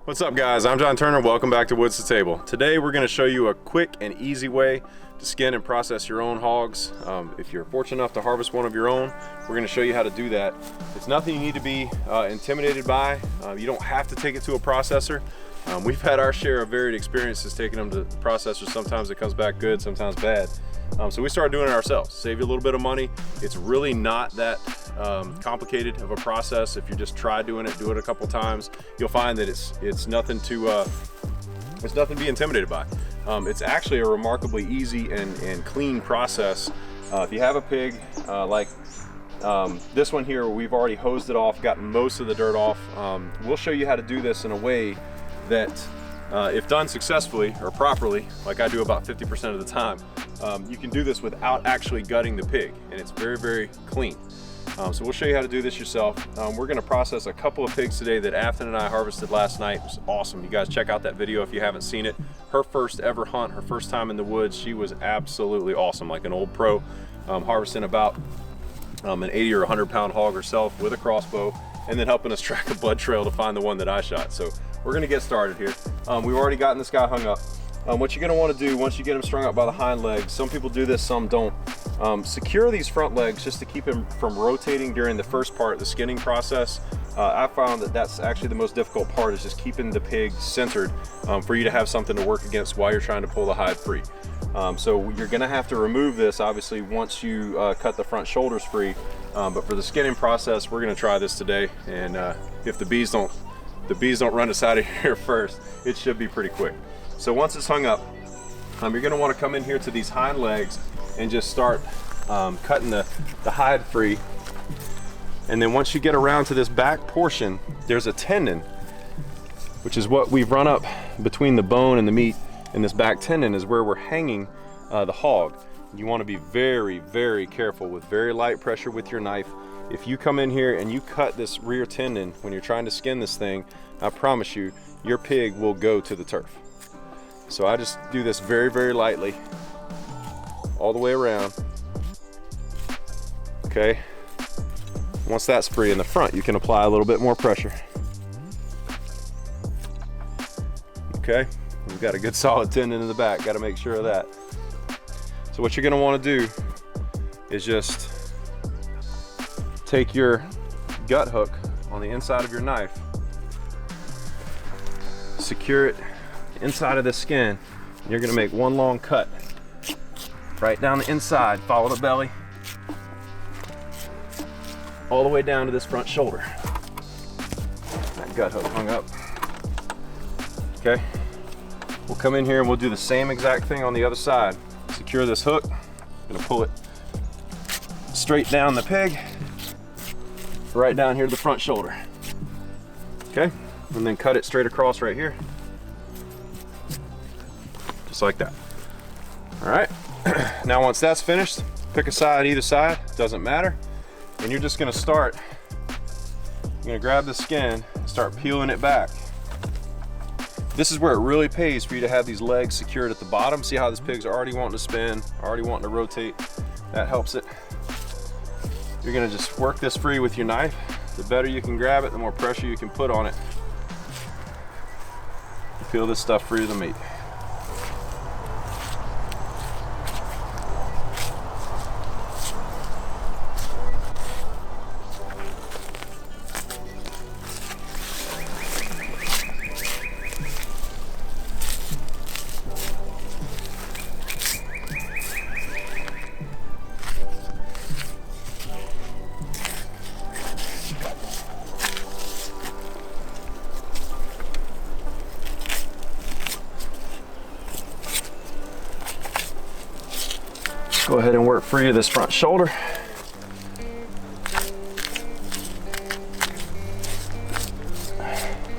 What's up guys, I'm John Turner, welcome back to Woods to Table. Today we're going to show you a quick and easy way to skin and process your own hogs. If you're fortunate enough to harvest one of your own, we're going to show you how to do that. It's nothing you need to be intimidated by. You don't have to take it to a processor. We've had our share of varied experiences taking them to the processor. Sometimes it comes back good, sometimes bad. So we started doing it ourselves, save you a little bit of money. It's really not that complicated of a process. If you just try doing it, do it a couple times, you'll find that it's nothing to be intimidated by. It's actually a remarkably easy and clean process. If you have a pig like this one here, we've already hosed it off, gotten most of the dirt off. We'll show you how to do this in a way that if done successfully or properly, like I do about 50% of the time, you can do this without actually gutting the pig, and it's very, very clean. So we'll show you how to do this yourself. We're going to process a couple of pigs today that Afton and I harvested last night. It was awesome. You guys check out that video if you haven't seen it. Her first ever hunt, her first time in the woods. She was absolutely awesome, like an old pro, harvesting about an 80 or 100 pound hog herself with a crossbow, and then helping us track a blood trail to find the one that I shot. So we're going to get started here. We've already gotten this guy hung up. What you're going to want to do once you get him strung up by the hind legs, some people do this, some don't. Secure these front legs just to keep him from rotating during the first part, the skinning process. I found that that's actually the most difficult part, is just keeping the pig centered for you to have something to work against while you're trying to pull the hide free. So you're going to have to remove this obviously once you cut the front shoulders free, but for the skinning process we're going to try this today, and if the bees don't run us out of here first, it should be pretty quick. So once it's hung up, you're going to want to come in here to these hind legs and just start cutting the hide free. And then once you get around to this back portion, there's a tendon, which is what we've run up between the bone and the meat, and this back tendon is where we're hanging the hog. You want to be very, very careful with very light pressure with your knife. If you come in here and you cut this rear tendon when you're trying to skin this thing, I promise you, your pig will go to the turf. So I just do this very, very lightly, all the way around. Okay. Once that's free in the front, you can apply a little bit more pressure. Okay. We've got a good solid tendon in the back. Got to make sure of that. So what you're going to want to do is just take your gut hook on the inside of your knife, secure it inside of the skin, and you're going to make one long cut right down the inside. Follow the belly all the way down to this front shoulder. That gut hook hung up. Okay, we'll come in here and we'll do the same exact thing on the other side. Secure this hook. I'm going to pull it straight down the pig, right down here to the front shoulder. Okay, and then cut it straight across right here, just like that. All right. Now once that's finished, pick a side, either side, doesn't matter, and you're just going to start. You're going to grab the skin and start peeling it back. This is where it really pays for you to have these legs secured at the bottom. See how this pig's already wanting to spin, already wanting to rotate. That helps it. You're going to just work this free with your knife. The better you can grab it, the more pressure you can put on it. Peel this stuff free of the meat. Go ahead and work free of this front shoulder.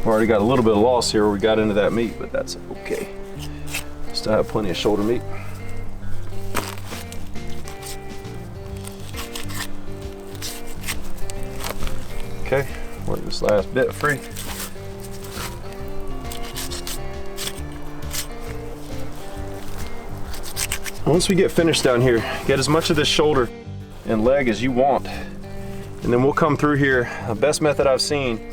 We already got a little bit of loss here where we got into that meat, but that's okay. Still have plenty of shoulder meat. Okay, work this last bit free. Once we get finished down here, get as much of this shoulder and leg as you want, and then we'll come through here. The best method I've seen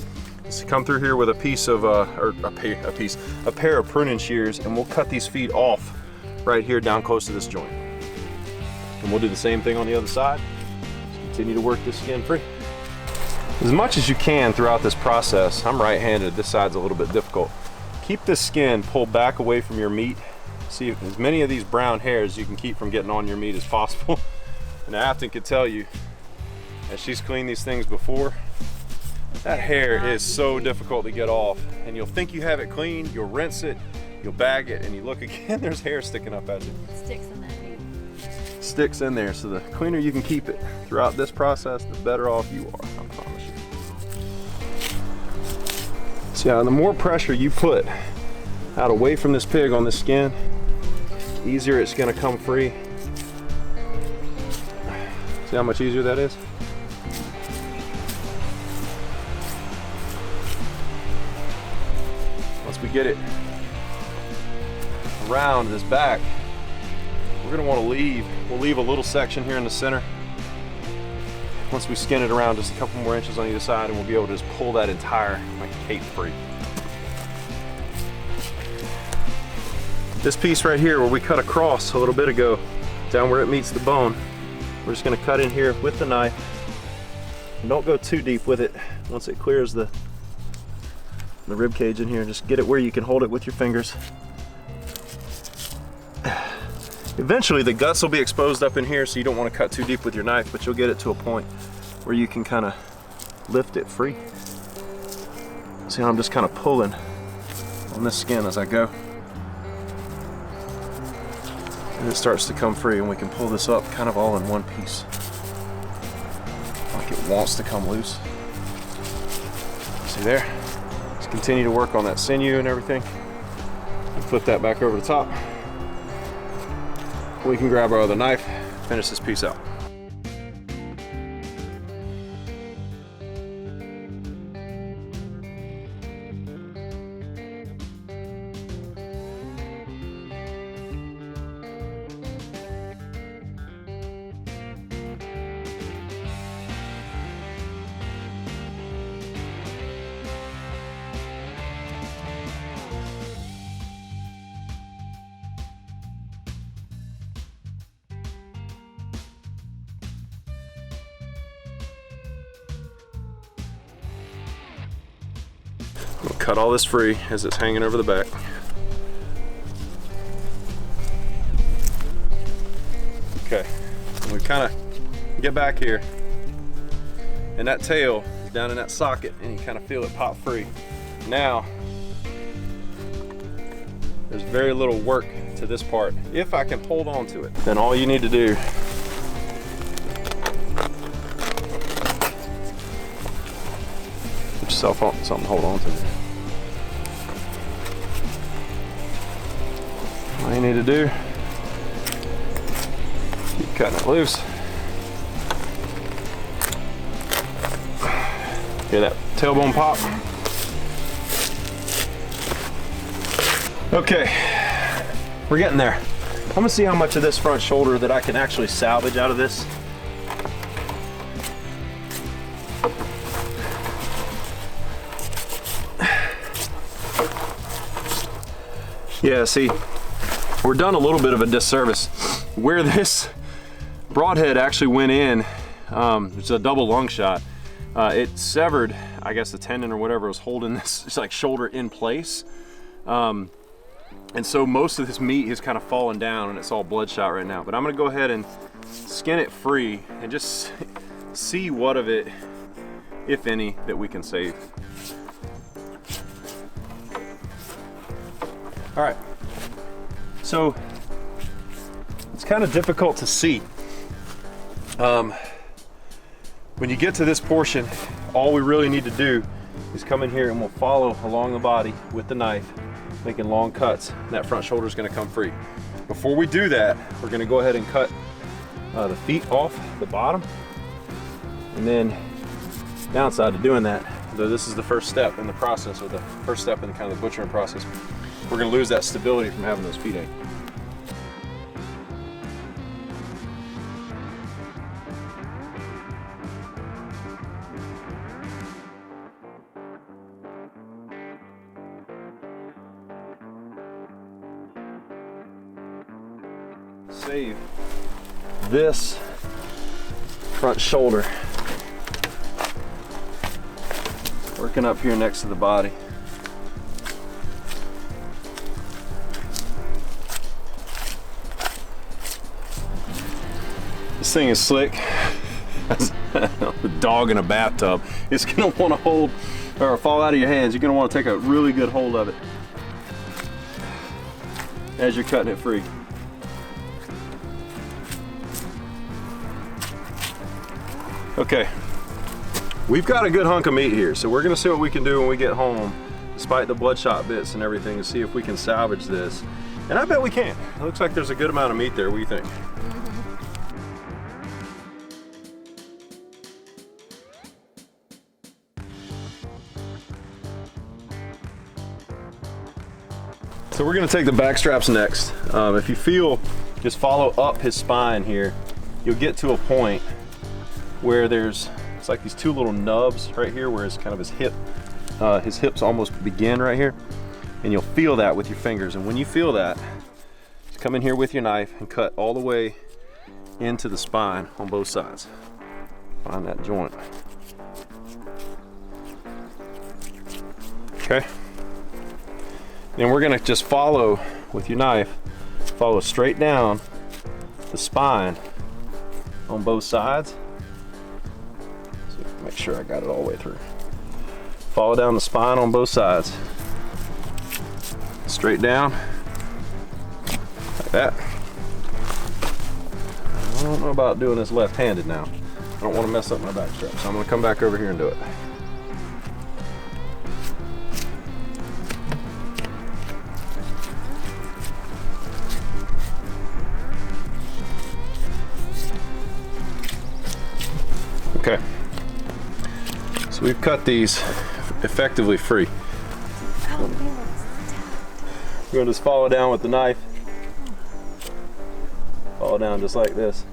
is to come through here with a piece of, a pair of pruning shears, and we'll cut these feet off right here down close to this joint. And we'll do the same thing on the other side. Just continue to work this skin free. As much as you can throughout this process, I'm right-handed, this side's a little bit difficult. Keep this skin pulled back away from your meat. See if as many of these brown hairs you can keep from getting on your meat as possible. And Afton could tell you, as she's cleaned these things before, that hair is so difficult to get off. And you'll think you have it clean, you'll rinse it, you'll bag it, and you look again, there's hair sticking up at you. It sticks in that meat. Sticks in there, so the cleaner you can keep it throughout this process, the better off you are, I promise you. So yeah, the more pressure you put out away from this pig on this skin, the easier it's gonna come free. See how much easier that is? Once we get it around this back, we're gonna wanna we'll leave a little section here in the center. Once we skin it around just a couple more inches on either side, and we'll be able to just pull that entire cape free. This piece right here where we cut across a little bit ago, down where it meets the bone, we're just gonna cut in here with the knife. And don't go too deep with it. Once it clears the rib cage in here, just get it where you can hold it with your fingers. Eventually the guts will be exposed up in here, so you don't want to cut too deep with your knife, but you'll get it to a point where you can kind of lift it free. See how I'm just kind of pulling on this skin as I go. And it starts to come free, and we can pull this up kind of all in one piece. Like it wants to come loose. See there? Let's continue to work on that sinew and everything. And flip that back over the top. We can grab our other knife, finish this piece out. We'll cut all this free as it's hanging over the back. Okay, and we kind of get back here, and that tail is down in that socket, and you kind of feel it pop free. Now, there's very little work to this part. If I can hold on to it, then all you need to do put yourself on something to hold on to. All you need to do, keep cutting it loose. Hear that tailbone pop? Okay, we're getting there. I'm gonna see how much of this front shoulder that I can actually salvage out of this. Yeah, see, we're done a little bit of a disservice. Where this broadhead actually went in, it's a double lung shot. It severed, I guess, the tendon or whatever was holding this like shoulder in place. And so most of this meat has kind of fallen down, and it's all bloodshot right now. But I'm gonna go ahead and skin it free and just see what of it, if any, that we can save. All right, so it's kind of difficult to see. When you get to this portion, all we really need to do is come in here and we'll follow along the body with the knife, making long cuts. And that front shoulder is gonna come free. Before we do that, we're gonna go ahead and cut the feet off the bottom. And then downside to doing that, though this is the first step in the process, or the first step in kind of the butchering process, we're gonna lose that stability from having those feet anchored. save this front shoulder. Working up here next to the body. This thing is slick. A dog in a bathtub. It's gonna want to hold or fall out of your hands. You're gonna want to take a really good hold of it as you're cutting it free. Okay, we've got a good hunk of meat here, so we're gonna see what we can do when we get home, despite the bloodshot bits and everything, to see if we can salvage this. And I bet we can. It looks like there's a good amount of meat there. What do you think? So we're gonna take the back straps next. If you feel, just follow up his spine here. You'll get to a point where it's like these two little nubs right here where it's kind of his hips almost begin right here. And you'll feel that with your fingers. And when you feel that, just come in here with your knife and cut all the way into the spine on both sides. Find that joint. Okay. Then we're gonna just follow with your knife, follow straight down the spine on both sides. So make sure I got it all the way through. Follow down the spine on both sides. Straight down, like that. I don't know about doing this left-handed now. I don't want to mess up my back strap, so I'm gonna come back over here and do it. Okay, so we've cut these effectively free. We're gonna just follow down with the knife. Follow down just like this.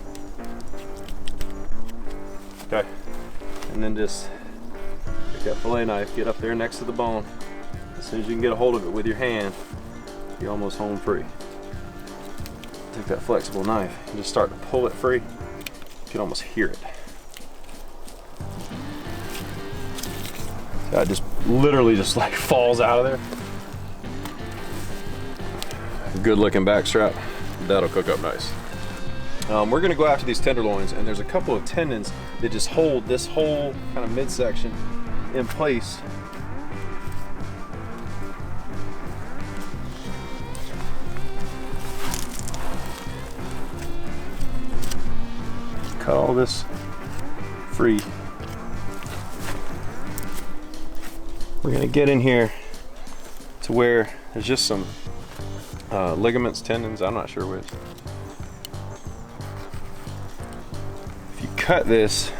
Okay, and then just take that fillet knife, get up there next to the bone. As soon as you can get a hold of it with your hand, you're almost home free. Take that flexible knife and just start to pull it free. You can almost hear it. That just literally just like falls out of there. Good looking back strap. That'll cook up nice. We're gonna go after these tenderloins, and there's a couple of tendons that just hold this whole kind of midsection in place. Cut all this free. We're gonna get in here to where there's just some ligaments, tendons, I'm not sure which. If you cut this,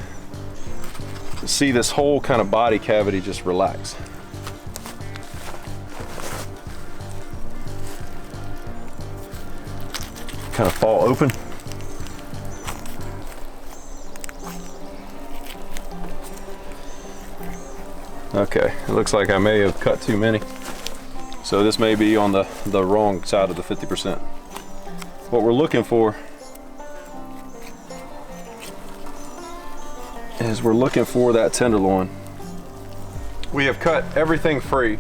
you see this whole kind of body cavity just relax. Kind of fall open. Okay, it looks like I may have cut too many. So this may be on the wrong side of the 50%. What we're looking for is we're looking for that tenderloin. We have cut everything free.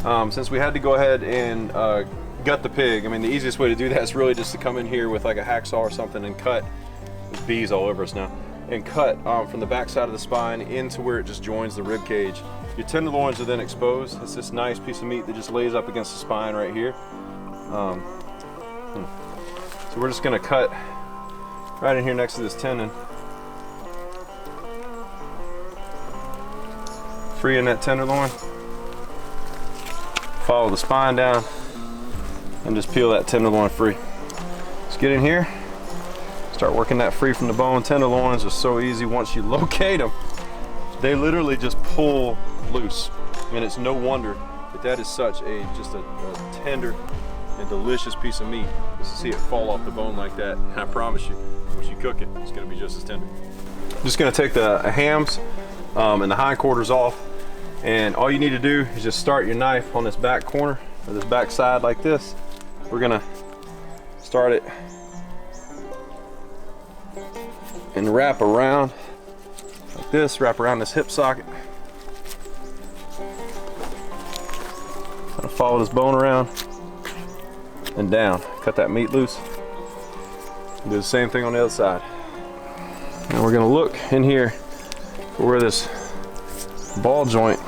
Since we had to go ahead and gut the pig, I mean, the easiest way to do that is really just to come in here with like a hacksaw or something and cut. There's bees all over us now. And cut from the back side of the spine into where it just joins the rib cage. Your tenderloins are then exposed. It's this nice piece of meat that just lays up against the spine right here. So we're just gonna cut right in here next to this tendon. Free in that tenderloin. Follow the spine down and just peel that tenderloin free. Let's get in here. Start working that free from the bone. Tenderloins are so easy once you locate them. They literally just pull loose. And it's no wonder that is such a tender and delicious piece of meat. Just to see it fall off the bone like that, and I promise you, once you cook it, it's gonna be just as tender. I'm just gonna take the hams and the hindquarters off, and all you need to do is just start your knife on this back corner, or this back side like this. We're gonna start it and wrap around like this, wrap around this hip socket. Kind of follow this bone around and down. Cut that meat loose. Do the same thing on the other side. Now we're gonna look in here for where this ball joint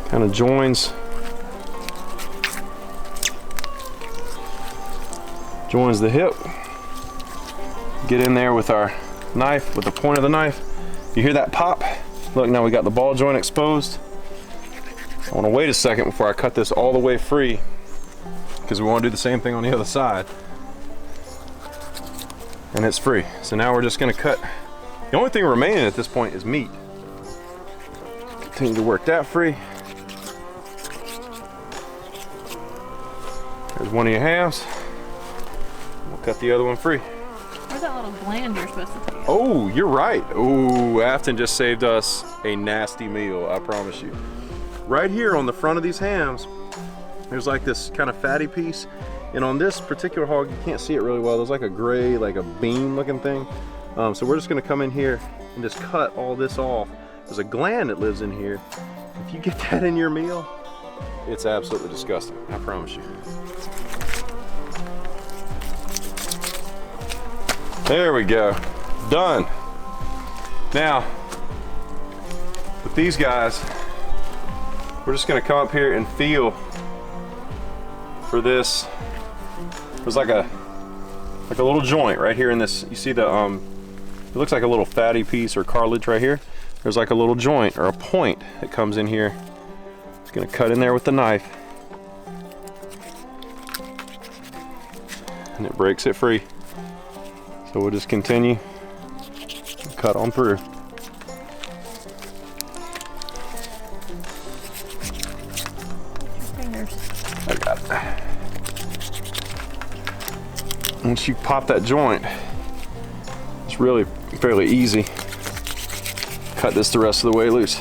kind of joins the hip. Get in there with our knife, with the point of the knife. You hear that pop? Look, now we got the ball joint exposed. I want to wait a second before I cut this all the way free, because we want to do the same thing on the other side. And it's free. So now we're just going to cut. The only thing remaining at this point is meat. Continue to work that free. There's one of your halves. We'll cut the other one free. Where's that little gland you're supposed to take out? Oh, you're right. Oh, Afton just saved us a nasty meal, I promise you. Right here on the front of these hams, there's like this kind of fatty piece. And on this particular hog, you can't see it really well. There's like a gray, like a bean looking thing. So we're just gonna come in here and just cut all this off. There's a gland that lives in here. If you get that in your meal, it's absolutely disgusting, I promise you. There we go, done. Now, with these guys, we're just gonna come up here and feel for this. There's like a little joint right here in this. You see the, it looks like a little fatty piece or cartilage right here. There's like a little joint or a point that comes in here. Just gonna cut in there with the knife. And it breaks it free. So we'll just continue and cut on through. Fingers. I got it. Once you pop that joint, it's really fairly easy. Cut this the rest of the way loose.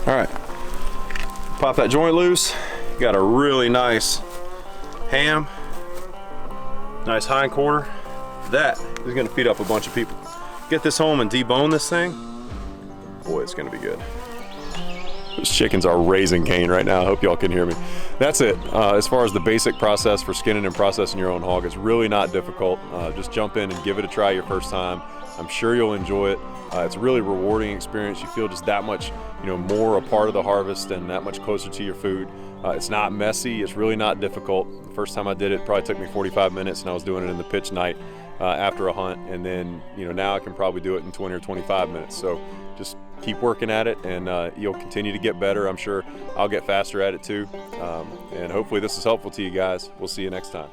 All right, pop that joint loose. You got a really nice ham, nice hind quarter. That is gonna feed up a bunch of people. Get this home and debone this thing. Boy, it's gonna be good. Those chickens are raising Cain right now. I hope y'all can hear me. That's it. As far as the basic process for skinning and processing your own hog, it's really not difficult. Just jump in and give it a try your first time. I'm sure you'll enjoy it. It's a really rewarding experience. You feel just that much, more a part of the harvest and that much closer to your food. It's not messy. It's really not difficult. The first time I did it probably took me 45 minutes, and I was doing it in the pitch night after a hunt. And then, now I can probably do it in 20 or 25 minutes. So just keep working at it, and you'll continue to get better. I'm sure I'll get faster at it too. And hopefully this is helpful to you guys. We'll see you next time.